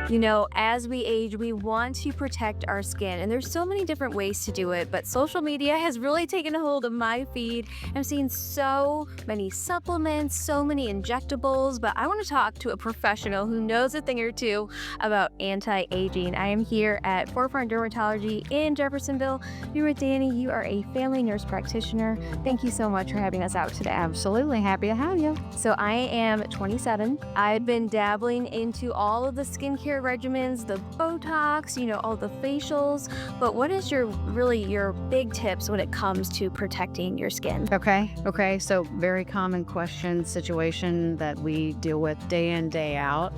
You know, as we age, we want to protect our skin, and there's so many different ways to do it, but social media has really taken a hold of my feed. I'm seeing so many supplements, so many injectables, but I want to talk to a professional who knows a thing or two about anti-aging. I am here at Forefront Dermatology in Jeffersonville. You're with Danny. You are a family nurse practitioner. Thank you so much for having us out today. Absolutely happy to have you. So I am 27. I've been dabbling into all of the skincare regimens, the Botox, all the facials. But what is your big tips when it comes to protecting your skin? Okay. So very common question, situation that we deal with day in, day out.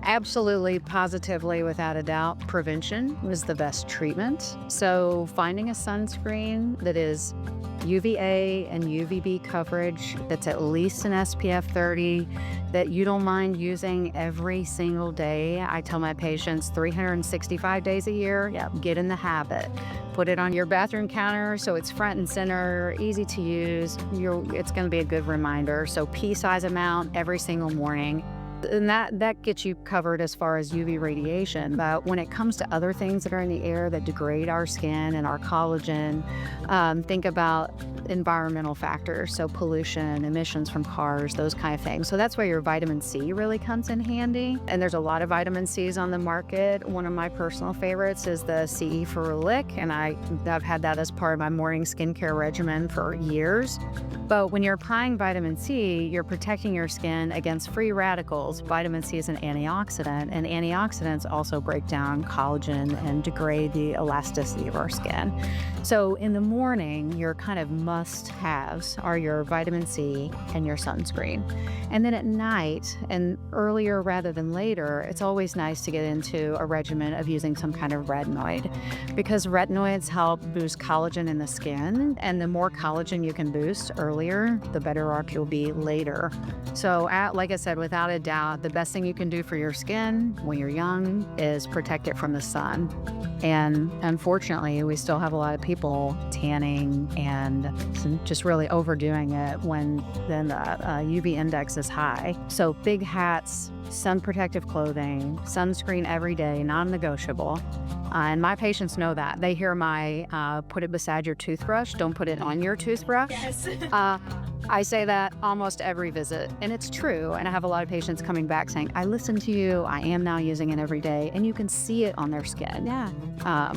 Absolutely, positively, without a doubt, prevention is the best treatment. So finding a sunscreen that is UVA and UVB coverage, that's at least an SPF 30, that you don't mind using every single day. I tell my patients 365 days a year, get in the habit. Put it on your bathroom counter so it's front and center, easy to use. It's going to be a good reminder. So pea-size amount every single morning. And that gets you covered as far as UV radiation. But when it comes to other things that are in the air that degrade our skin and our collagen, think about environmental factors, so pollution, emissions from cars, those kind of things. So that's where your vitamin C really comes in handy. And there's a lot of vitamin C's on the market. One of my personal favorites is the CE Ferulic, and I've had that as part of my morning skincare regimen for years. But when you're applying vitamin C, you're protecting your skin against free radicals. Vitamin C is an antioxidant, and antioxidants also break down collagen and degrade the elasticity of our skin. So in the morning, your kind of must-haves are your vitamin C and your sunscreen. And then at night, and earlier rather than later, it's always nice to get into a regimen of using some kind of retinoid, because retinoids help boost collagen in the skin, and the more collagen you can boost earlier, the better off you'll be later. So like I said, without a doubt, the best thing you can do for your skin when you're young is protect it from the sun. And unfortunately, we still have a lot of people tanning and just really overdoing it when then the UV index is high. So big hats, sun protective clothing, sunscreen every day, non-negotiable. And my patients know that. They hear my put it beside your toothbrush, don't put it on your toothbrush. Yes. I say that almost every visit, and it's true. And I have a lot of patients coming back saying, I listen to you, I am now using it every day, and you can see it on their skin.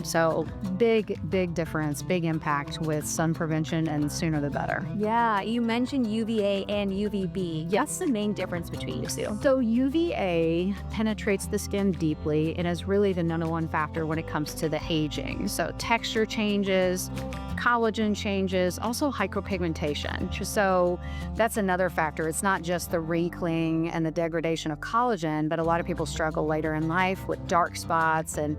So big difference, big impact with sun prevention, and sooner the better. Yeah, you mentioned UVA and UVB. What's the main difference between the two? So UVA penetrates the skin deeply and is really the number one factor when it comes to the aging. So texture changes, collagen changes, also hyperpigmentation. So that's another factor. It's not just the wrinkling and the degradation of collagen, but a lot of people struggle later in life with dark spots and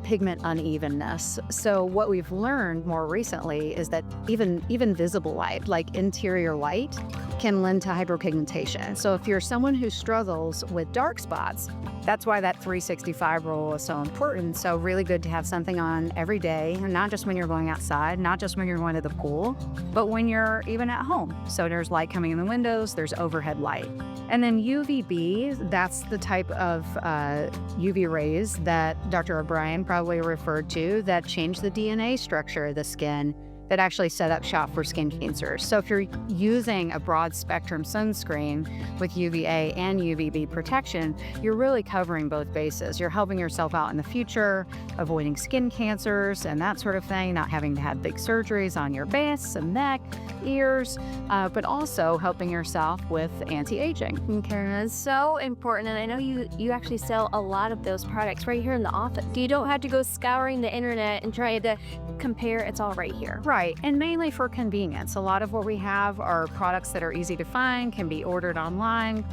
pigment unevenness. So what we've learned more recently is that even visible light, like interior light, can lend to hyperpigmentation. So if you're someone who struggles with dark spots, that's why that 365 rule is so important. So really good to have something on every day, and not just when you're going outside, not just when you're going to the pool, but when you're even at home. So there's light coming in the windows, there's overhead light. And then UVB, that's the type of UV rays that Dr. O'Brien probably referred to that change the DNA structure of the skin, that actually set up shop for skin cancers. So if you're using a broad spectrum sunscreen with UVA and UVB protection, you're really covering both bases. You're helping yourself out in the future, avoiding skin cancers and that sort of thing, not having to have big surgeries on your face and neck, ears, but also helping yourself with anti-aging. Okay, that's so important. And I know you actually sell a lot of those products right here in the office. You don't have to go scouring the internet and try to compare. It's all right here. Right, and mainly for convenience. A lot of what we have are products that are easy to find, can be ordered online.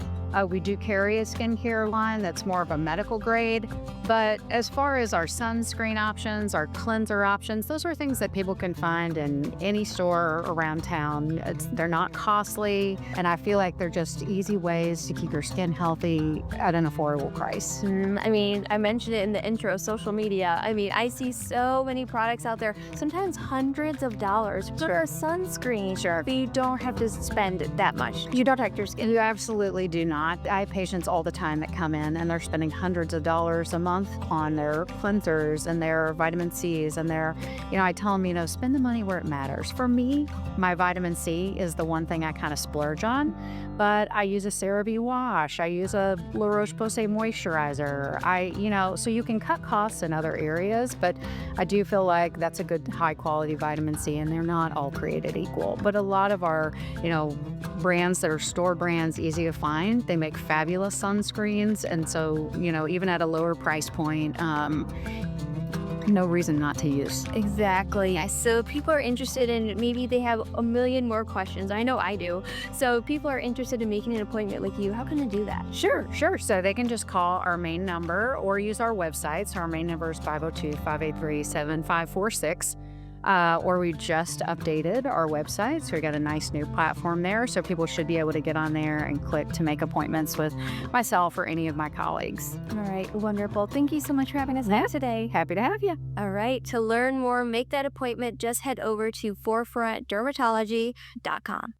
We do carry a skincare line that's more of a medical grade, but as far as our sunscreen options, our cleanser options, those are things that people can find in any store around town. They're not costly, and I feel like they're just easy ways to keep your skin healthy at an affordable price. I mentioned it in the intro, social media. I see so many products out there, sometimes hundreds of dollars for a sunscreen. Sure. But you don't have to spend that much. You don't protect your skin. You absolutely do not. not. I have patients all the time that come in and they're spending hundreds of dollars a month on their cleansers and their vitamin C's and their, I tell them, spend the money where it matters. For me, my vitamin C is the one thing I kind of splurge on, but I use a CeraVe wash. I use a La Roche-Posay moisturizer. So you can cut costs in other areas, but I do feel like that's a good high quality vitamin C, and they're not all created equal. But a lot of our, brands that are store brands, easy to find, they make fabulous sunscreens. And so, even at a lower price point, no reason not to use. Exactly. So people are interested in, maybe they have a million more questions. I know I do. So people are interested in making an appointment with you. How can I do that? Sure. So they can just call our main number or use our website. So our main number is 502-583-7546. Or we just updated our website. So we got a nice new platform there. So people should be able to get on there and click to make appointments with myself or any of my colleagues. All right. Wonderful. Thank you so much for having us here today. Happy to have you. All right. To learn more, make that appointment, just head over to forefrontdermatology.com.